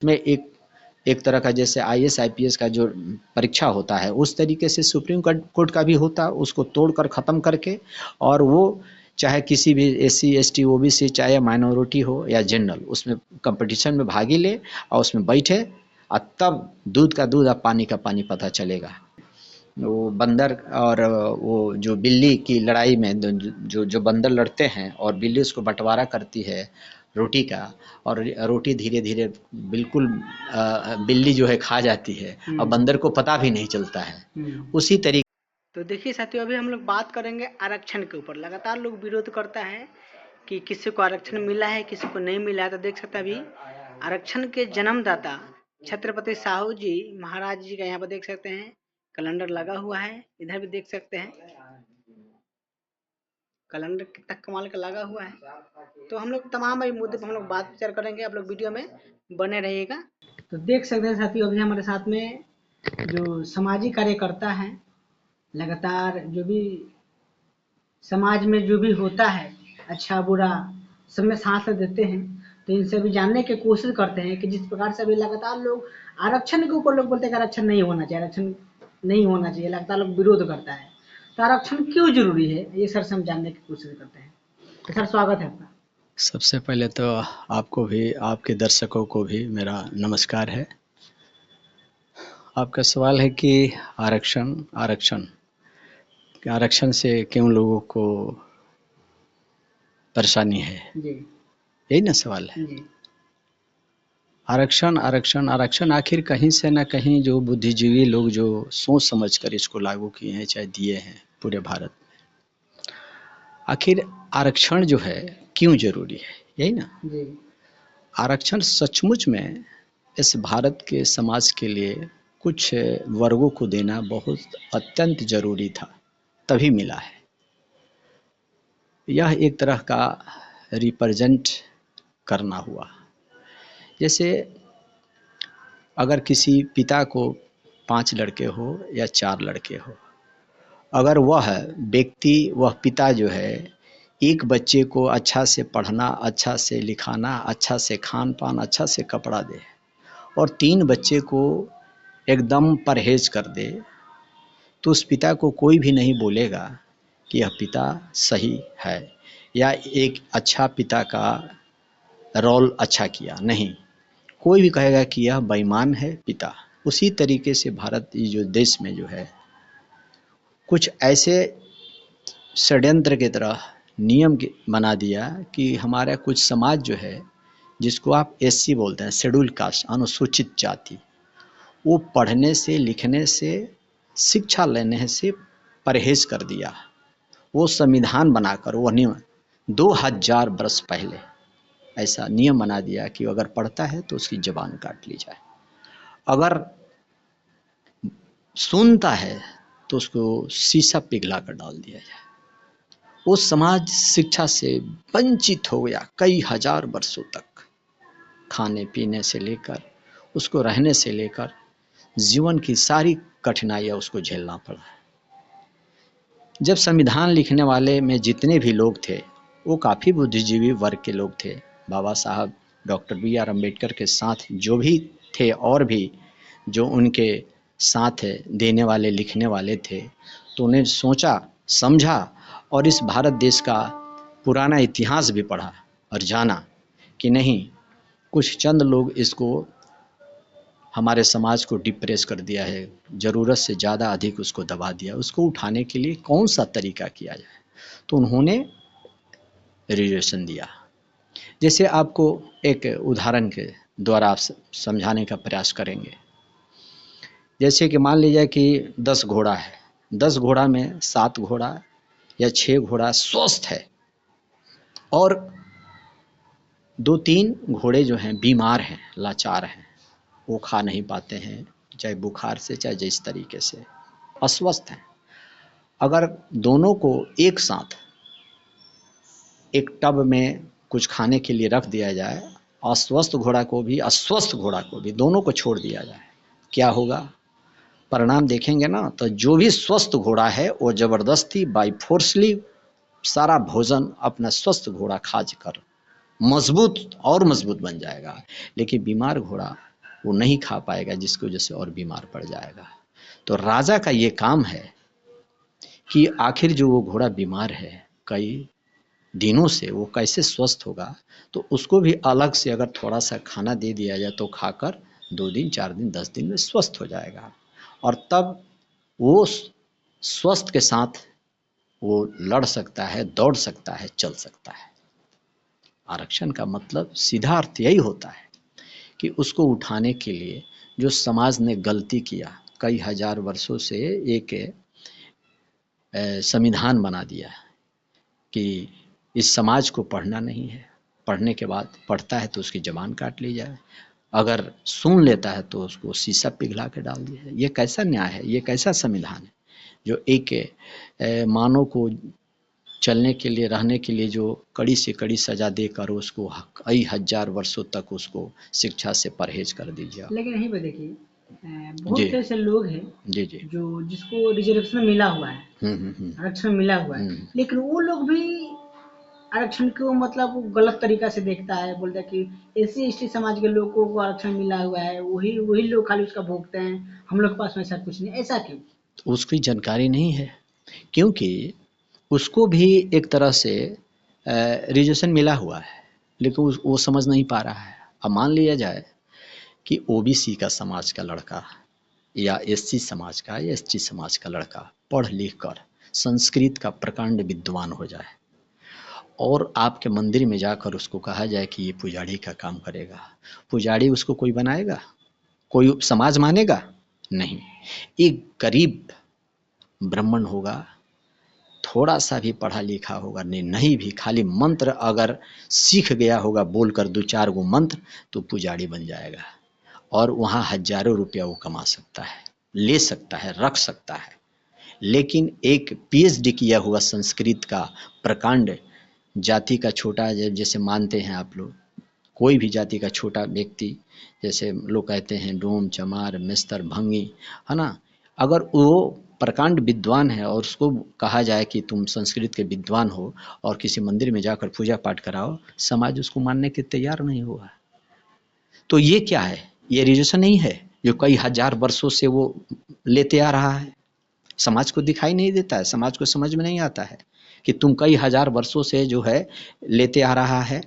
में एक एक तरह का जैसे आईएएस आईपीएस का जो परीक्षा होता है उस तरीके से सुप्रीम कोर्ट का भी होता, उसको तोड़कर ख़त्म करके, और वो चाहे किसी भी एससी एसटी ओबीसी चाहे माइनॉरिटी हो या जनरल, उसमें कंपटीशन में भागी ले और उसमें बैठे, और तब दूध का दूध और पानी का पानी पता चलेगा। वो बंदर और वो जो बिल्ली की लड़ाई में जो जो बंदर लड़ते हैं और बिल्ली उसको बंटवारा करती है रोटी का, और रोटी धीरे धीरे बिल्कुल बिल्ली जो है खा जाती है और बंदर को पता भी नहीं चलता है। उसी तरीके तो देखिए साथियों, अभी हम लोग बात करेंगे आरक्षण के ऊपर। लगातार लोग विरोध करता है कि किसी को आरक्षण मिला है, किसी को नहीं मिला है। तो देख सकते हैं अभी आरक्षण के जन्मदाता छत्रपति साहू जी महाराज जी का यहाँ पर देख सकते हैं कैलेंडर लगा हुआ है। इधर भी देख सकते हैं कैलेंडर कितना कमाल का लगा हुआ है। तो हम लोग तमाम अभी मुद्दे पर हम लोग बात विचार करेंगे, आप लोग वीडियो में बने रहिएगा। तो देख सकते हैं साथियों, अभी हमारे साथ में जो सामाजिक कार्यकर्ता हैं, लगातार जो भी समाज में जो भी होता है अच्छा बुरा सब में साथ देते हैं। तो इनसे भी जानने की कोशिश करते हैं कि जिस प्रकार से अभी लगातार लोग आरक्षण के ऊपर लोग बोलते हैं कि आरक्षण नहीं होना चाहिए, आरक्षण नहीं होना चाहिए, लगातार लोग विरोध करता है। तो आरक्षण क्यों जरूरी है, ये सर से हम जानने की कोशिश करते हैं। तो सर स्वागत है आपका। सबसे पहले तो आपको भी, आपके दर्शकों को भी मेरा नमस्कार है। आपका सवाल है कि आरक्षण आरक्षण आरक्षण से क्यों लोगों को परेशानी है, जी यही ना सवाल है। जी आरक्षण आरक्षण आरक्षण आखिर कहीं से ना कहीं जो बुद्धिजीवी लोग जो सोच समझ कर इसको लागू किए हैं, चाहे दिए हैं पूरे भारत में, आखिर आरक्षण जो है क्यों जरूरी है, यही ना। जी आरक्षण सचमुच में इस भारत के समाज के लिए कुछ वर्गों को देना बहुत अत्यंत जरूरी था, तभी मिला है। यह एक तरह का रिप्रेजेंट करना हुआ। जैसे अगर किसी पिता को 5 लड़के हो या 4 लड़के हो, अगर वह व्यक्ति, वह पिता जो है एक बच्चे को अच्छा से पढ़ना, अच्छा से लिखाना, अच्छा से खान पान, अच्छा से कपड़ा दे, और 3 बच्चे को एकदम परहेज कर दे, तो उस पिता को कोई भी नहीं बोलेगा कि यह पिता सही है या एक अच्छा पिता का रोल अच्छा किया, नहीं, कोई भी कहेगा कि यह बेईमान है पिता। उसी तरीके से भारत ये जो देश में जो है कुछ ऐसे षड्यंत्र की तरह नियम बना दिया कि हमारा कुछ समाज जो है, जिसको आप एससी बोलते हैं, शेड्यूल कास्ट, अनुसूचित जाति, वो पढ़ने से, लिखने से, शिक्षा लेने से परहेज कर दिया। वो संविधान बनाकर, वो नियम 2000 वर्ष पहले ऐसा नियम बना दिया कि अगर पढ़ता है तो उसकी जबान काट ली जाए, अगर सुनता है तो उसको शीशा पिघला कर डाल दिया जाए। वो समाज शिक्षा से वंचित हो गया कई हजार वर्षों तक। खाने पीने से लेकर, उसको रहने से लेकर, जीवन की सारी कठिनाइयाँ उसको झेलना पड़ा। जब संविधान लिखने वाले में जितने भी लोग थे वो काफ़ी बुद्धिजीवी वर्ग के लोग थे, बाबा साहब डॉक्टर BR अम्बेडकर के साथ जो भी थे और भी जो उनके साथ देने वाले, लिखने वाले थे, तो उन्हें सोचा, समझा और इस भारत देश का पुराना इतिहास भी पढ़ा और जाना कि नहीं, कुछ चंद लोग इसको, हमारे समाज को डिप्रेस कर दिया है, ज़रूरत से ज़्यादा अधिक उसको दबा दिया, उसको उठाने के लिए कौन सा तरीका किया जाए। तो उन्होंने रिजर्वेशन दिया। जैसे आपको एक उदाहरण के द्वारा आप समझाने का प्रयास करेंगे। जैसे कि मान लीजिए कि 10 घोड़ा है, 10 घोड़ा में 7 घोड़ा या 6 घोड़ा स्वस्थ है और 2-3 घोड़े जो हैं बीमार हैं, लाचार हैं, वो खा नहीं पाते हैं, चाहे बुखार से चाहे जिस तरीके से अस्वस्थ हैं। अगर दोनों को एक साथ एक टब में कुछ खाने के लिए रख दिया जाए, अस्वस्थ घोड़ा को भी, अस्वस्थ घोड़ा को भी, दोनों को छोड़ दिया जाए, क्या होगा? परिणाम देखेंगे ना, तो जो भी स्वस्थ घोड़ा है वो ज़बरदस्ती बाई फोर्सली सारा भोजन अपना स्वस्थ घोड़ा खा कर मजबूत और मजबूत बन जाएगा। लेकिन बीमार घोड़ा वो नहीं खा पाएगा, जिसकी वजह से और बीमार पड़ जाएगा। तो राजा का ये काम है कि आखिर जो वो घोड़ा बीमार है कई दिनों से, वो कैसे स्वस्थ होगा। तो उसको भी अलग से अगर थोड़ा सा खाना दे दिया जाए तो खाकर 2 दिन 4 दिन 10 दिन में स्वस्थ हो जाएगा, और तब वो स्वस्थ के साथ वो लड़ सकता है, दौड़ सकता है, चल सकता है। आरक्षण का मतलब सीधा अर्थ यही होता है कि उसको उठाने के लिए जो समाज ने गलती किया, कई हजार वर्षों से एक संविधान बना दिया कि इस समाज को पढ़ना नहीं है, पढ़ने के बाद पढ़ता है तो उसकी जबान काट ली जाए, अगर सुन लेता है तो उसको शीशा पिघला के डाल दिया जाए। ये कैसा न्याय है, ये कैसा संविधान है जो एक मानव को चलने के लिए, रहने के लिए जो कड़ी से कड़ी सजा देकर उसको कई हजार वर्षों तक उसको शिक्षा से परहेज कर दीजिए। लेकिन यहीं पे देखिए बहुत जी से ऐसे लोग हैं जी जी जो जिसको रिजर्वेशन मिला हुआ है, आरक्षण मिला हुआ है, लेकिन वो लोग भी आरक्षण को मतलब गलत तरीका से देखता है, बोलता है कि एससी एसटी समाज के लोगों को आरक्षण मिला हुआ है, वही वही लोग खाली उसका भोगते हैं, हम लोग के पास में ऐसा कुछ नहीं। ऐसा क्यों? तो उसकी जानकारी नहीं है, क्योंकि उसको भी एक तरह से रिजर्वेशन मिला हुआ है, लेकिन वो समझ नहीं पा रहा है। अब मान लिया जाए कि ओबीसी का समाज का लड़का या एससी समाज का या एसटी समाज का लड़का पढ़ लिख कर संस्कृत का प्रकांड विद्वान हो जाए, और आपके मंदिर में जाकर उसको कहा जाए कि ये पुजारी का काम करेगा, पुजारी उसको कोई बनाएगा? कोई समाज मानेगा? नहीं। एक गरीब ब्राह्मण होगा, थोड़ा सा भी पढ़ा लिखा होगा, नहीं भी, खाली मंत्र अगर सीख गया होगा बोलकर 2-4 गो मंत्र, तो पुजारी बन जाएगा, और वहाँ हजारों रुपया वो कमा सकता है, ले सकता है, रख सकता है। लेकिन एक पीएचडी किया हुआ संस्कृत का प्रकांड जाति का छोटा, जैसे मानते हैं आप लोग, कोई भी जाति का छोटा व्यक्ति, जैसे लोग कहते हैं डोम चमार मिस्तर भंगी, है ना, अगर वो प्रकांड विद्वान है और उसको कहा जाए कि तुम संस्कृत के विद्वान हो और किसी मंदिर में जाकर पूजा पाठ कराओ, समाज उसको मानने के तैयार नहीं होगा। तो ये क्या है? ये रिजर्वेशन नहीं है जो कई हजार वर्षों से वो लेते आ रहा है। समाज को दिखाई नहीं देता है, समाज को समझ में नहीं आता है कि तुम कई हजार वर्षों से जो है लेते आ रहा है,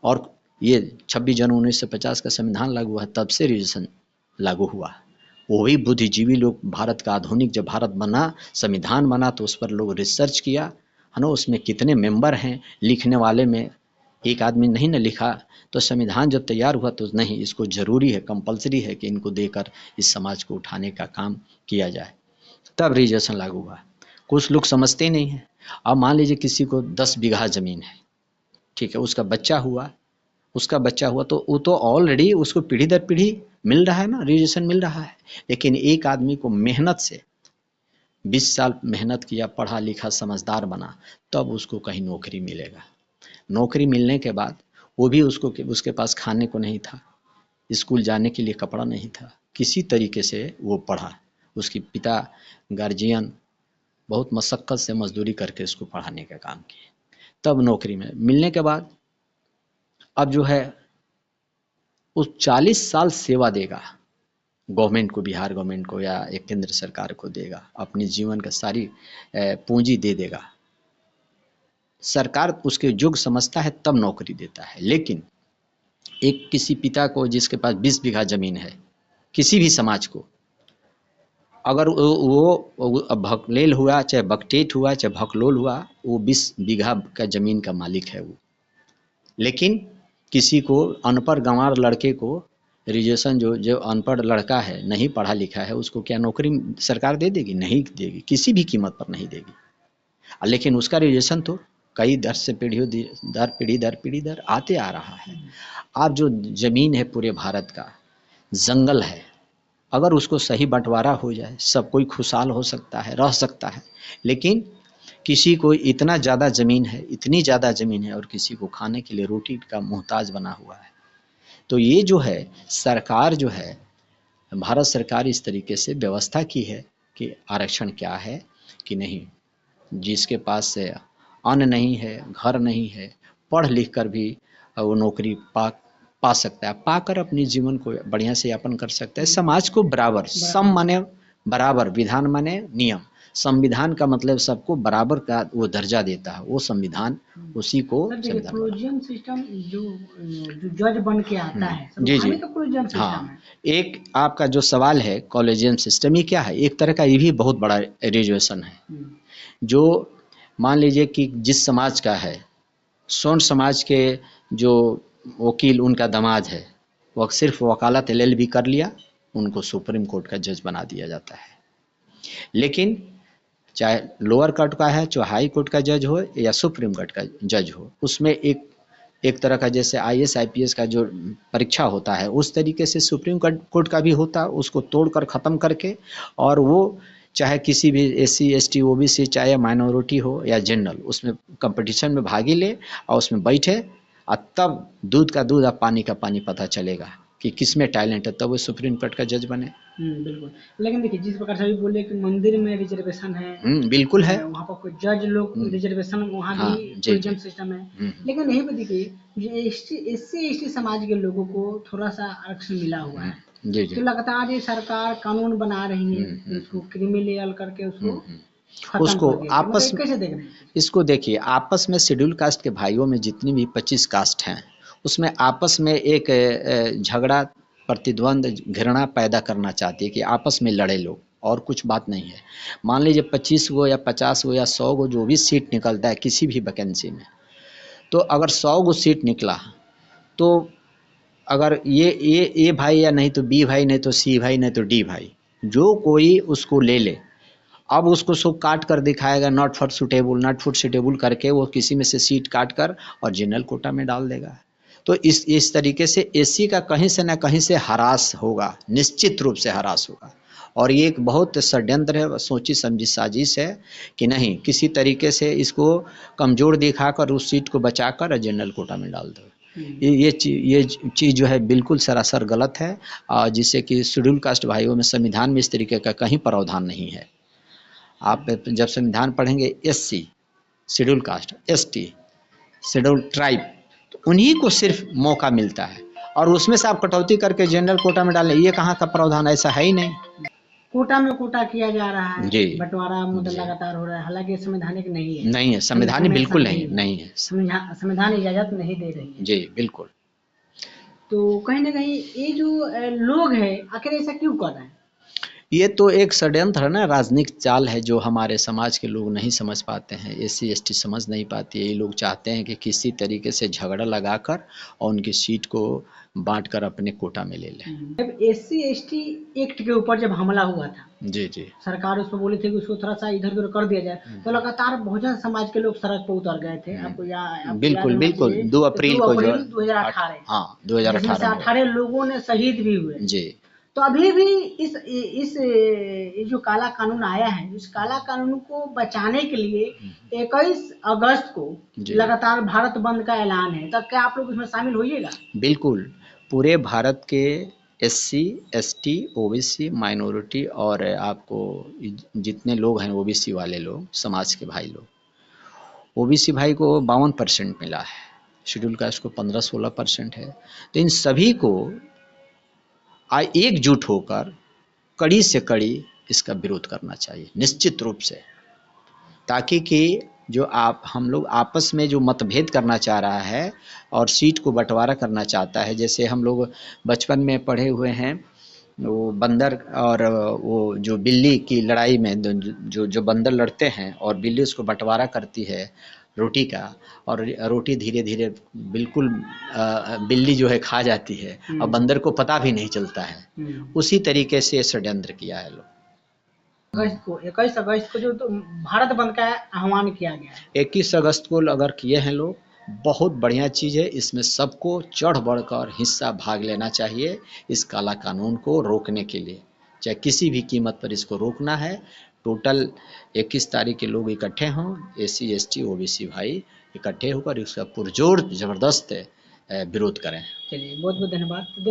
और ये 26 जनवरी 1950 का संविधान लागू हुआ, तब से रिजर्वेशन लागू हुआ। वही बुद्धिजीवी लोग, भारत का आधुनिक जब भारत बना, संविधान बना, तो उस पर लोग रिसर्च किया, है ना, उसमें कितने मेंबर हैं, लिखने वाले में एक आदमी नहीं ना लिखा, तो संविधान जब तैयार हुआ तो नहीं, इसको जरूरी है, कंपलसरी है कि इनको देकर इस समाज को उठाने का काम किया जाए, तब रिजर्वेशन लागू हुआ। कुछ लोग समझते नहीं हैं। अब मान लीजिए किसी को 10 बीघा जमीन है, ठीक है, उसका बच्चा हुआ, तो वो तो ऑलरेडी उसको पीढ़ी दर पीढ़ी मिल रहा है ना, रिजर्वेशन मिल रहा है। लेकिन एक आदमी को मेहनत से 20 साल मेहनत किया, पढ़ा लिखा समझदार बना, तब उसको कहीं नौकरी मिलेगा। नौकरी मिलने के बाद वो भी उसके पास खाने को नहीं था, स्कूल जाने के लिए कपड़ा नहीं था, किसी तरीके से वो पढ़ा, उसके पिता गार्जियन बहुत मशक्क़त से मजदूरी करके उसको पढ़ाने का काम किए, तब नौकरी में मिलने के बाद अब जो है वो 40 साल सेवा देगा गवर्नमेंट को, बिहार गवर्नमेंट को या एक केंद्र सरकार को देगा, अपनी जीवन का सारी पूंजी दे देगा। सरकार उसके योग्य समझता है तब नौकरी देता है। लेकिन एक किसी पिता को जिसके पास 20 बीघा जमीन है, किसी भी समाज को, अगर वो भकलेल हुआ चाहे बकटेट हुआ चाहे भकलोल हुआ, वो 20 बीघा का जमीन का मालिक है वो। लेकिन किसी को अनपढ़ गंवार लड़के को रिजर्वेशन, जो अनपढ़ लड़का है, नहीं पढ़ा लिखा है, उसको क्या नौकरी सरकार दे देगी? नहीं देगी, किसी भी कीमत पर नहीं देगी। लेकिन उसका रिजर्वेशन तो कई दर से पीढ़ी दर आते आ रहा है। आप जो जमीन है पूरे भारत का जंगल है, अगर उसको सही बंटवारा हो जाए, सब कोई खुशहाल हो सकता है, रह सकता है। लेकिन किसी को इतना ज़्यादा ज़मीन है, इतनी ज़्यादा ज़मीन है, और किसी को खाने के लिए रोटी का मोहताज बना हुआ है। तो ये जो है सरकार जो है, भारत सरकार इस तरीके से व्यवस्था की है कि आरक्षण क्या है कि नहीं, जिसके पास से अन्न नहीं है, घर नहीं है, पढ़ लिख कर भी वो नौकरी पा पा सकता है, पाकर अपने जीवन को बढ़िया से यापन कर सकता है। समाज को बराबर, सम माने बराबर, विधान माने नियम, संविधान का मतलब सबको बराबर का वो दर्जा देता है, वो संविधान, उसी को संविधान बोला। कोलिजियन सिस्टम जो जज बन के आता है, जी जी, तो कोलिजियन सिस्टम हाँ। है। एक आपका जो सवाल है कॉलेजियन सिस्टम, ये क्या है? एक तरह का ये भी बहुत बड़ा रिजर्वेशन है। जो मान लीजिए कि जिस समाज का है, सोन समाज के जो वकील उनका दामाद है, वो सिर्फ वकालत LLB कर लिया, उनको सुप्रीम कोर्ट का जज बना दिया जाता है। लेकिन चाहे लोअर कोर्ट का है, चाहे हाई कोर्ट का जज हो या सुप्रीम कोर्ट का जज हो, उसमें एक तरह का जैसे IAS IPS का जो परीक्षा होता है, उस तरीके से सुप्रीम कोर्ट का भी होता है, उसको तोड़कर ख़त्म करके, और वो चाहे किसी भी SC ST OBC, चाहे माइनॉरिटी हो या जनरल, उसमें कंपटीशन में भागी ले और उसमें बैठे, और तब दूध का दूध और पानी का पानी पता चलेगा कि किसमें टैलेंट है, तब वो सुप्रीम कोर्ट का जज बने। बिल्कुल। लेकिन देखिए, जिस प्रकार से अभी बोले कि मंदिर में रिजर्वेशन है, बिल्कुल है, वहाँ पर कोई जज लोग रिजर्वेशन, वहाँ हाँ, भी जी, कोलिजियन जी। सिस्टम है। लेकिन यहीं पे देखिए, जो SC ST समाज के लोगों को थोड़ा सा आरक्षण मिला हुआ है, जी जी, तो लगातार ये सरकार कानून बना रही है कि उसको क्रिमिनल करके उसको खत्म उसको कर दिया। आपस मतलब कैसे देख रहे हैं? इसको देखिए, आपस में शेड्यूल कास्ट के भाइयों में जितनी भी 25 कास्ट हैं, उसमें आपस में एक झगड़ा, प्रतिद्वंद, घृणा पैदा करना चाहती है कि आपस में लड़े लोग, और कुछ बात नहीं है। मान लीजिए 25 गो या 50 गो या 100 गो जो भी सीट निकलता है किसी भी वैकेंसी में, तो अगर 100 गो सीट निकला, तो अगर ये भाई या नहीं तो B भाई, नहीं तो C भाई, नहीं तो D भाई, जो कोई उसको ले ले, अब उसको सब काट कर दिखाएगा, नॉट फॉर सुटेबल करके वो किसी में से सीट काट कर और जनरल कोटा में डाल देगा। तो इस तरीके से SC का कहीं से ना कहीं से हरास होगा, निश्चित रूप से हरास होगा। और ये एक बहुत षड्यंत्र है, सोची समझी साजिश है कि नहीं, किसी तरीके से इसको कमज़ोर दिखाकर उस सीट को बचाकर जनरल कोटा में डाल दो। ये चीज़ जो है बिल्कुल सरासर गलत है, जिससे कि शेड्यूल कास्ट भाइयों में संविधान में इस तरीके का कहीं प्रावधान नहीं है। आप जब संविधान पढ़ेंगे, SC schedule caste, ST schedule tribe, तो उन्हीं को सिर्फ मौका मिलता है, और उसमें से आप कटौती करके जनरल कोटा में डालें, ये कहाँ का प्रावधान? ऐसा है ही नहीं। कोटा में कोटा किया जा रहा है, जी, बंटवारा मतलब लगातार हो रहा है, हालांकि संवैधानिक नहीं है। नहीं है, संवैधानिक बिल्कुल नहीं है। संविधान इजाजत नहीं दे रही है। जी बिल्कुल। तो कहीं ना कहीं ये जो लोग हैं, आखिर ऐसा क्यों कर रहे हैं? ये तो एक षड्यंत्र है ना, राजनीतिक चाल है, जो हमारे समाज के लोग नहीं समझ पाते हैं, SC ST समझ नहीं पाती है। ये लोग चाहते हैं कि किसी तरीके से झगड़ा लगाकर और उनकी सीट को बांटकर अपने कोटा में ले लें। जब SC ST एक्ट के ऊपर जब हमला हुआ था, जी जी, सरकार उस पर बोली थी कि उसको थोड़ा सा इधर उधर कर दिया जाए, तो लगातार बहुजन समाज के लोग सड़क पर उतर गए थे। आपको बिल्कुल बिल्कुल, 2 अप्रैल को जो 2018, हाँ 2018 में 18 लोगों ने शहीद भी हुए। जी। तो अभी भी ये जो काला कानून आया है, इस काला कानून को बचाने के लिए 21 अगस्त को लगातार भारत बंद का ऐलान है। तब क्या आप लोग इसमें शामिल होइएगा? बिल्कुल, पूरे भारत के SC ST OBC माइनॉरिटी और आपको जितने लोग हैं OBC वाले लोग, समाज के भाई लोग, OBC भाई को 52% मिला है, शेड्यूल कास्ट को 15-16% है। तो इन सभी को एकजुट होकर कड़ी से कड़ी इसका विरोध करना चाहिए, निश्चित रूप से, ताकि कि जो हम लोग आपस में जो मतभेद करना चाह रहा है और सीट को बंटवारा करना चाहता है, जैसे हम लोग बचपन में पढ़े हुए हैं, वो बंदर और वो जो बिल्ली की लड़ाई में जो बंदर लड़ते हैं और बिल्ली उसको बंटवारा करती है रोटी का, और रोटी धीरे धीरे बिल्कुल बिल्ली जो है खा जाती है और बंदर को पता भी नहीं चलता है। उसी तरीके से षड्यंत्र किया है लोग। 21 अगस्त को जो तो भारत बंद का आह्वान किया गया है, 21 अगस्त को अगर किए हैं लोग, बहुत बढ़िया चीज़ है। इसमें सबको चढ़ बढ़कर हिस्सा भाग लेना चाहिए, इस काला कानून को रोकने के लिए, चाहे किसी भी कीमत पर इसको रोकना है। टोटल 21 तारीख के लोग इकट्ठे हों, SC ST OBC भाई इकट्ठे होकर इसका पुरजोर ज़बरदस्त विरोध करें। चलिए, बहुत बहुत धन्यवाद।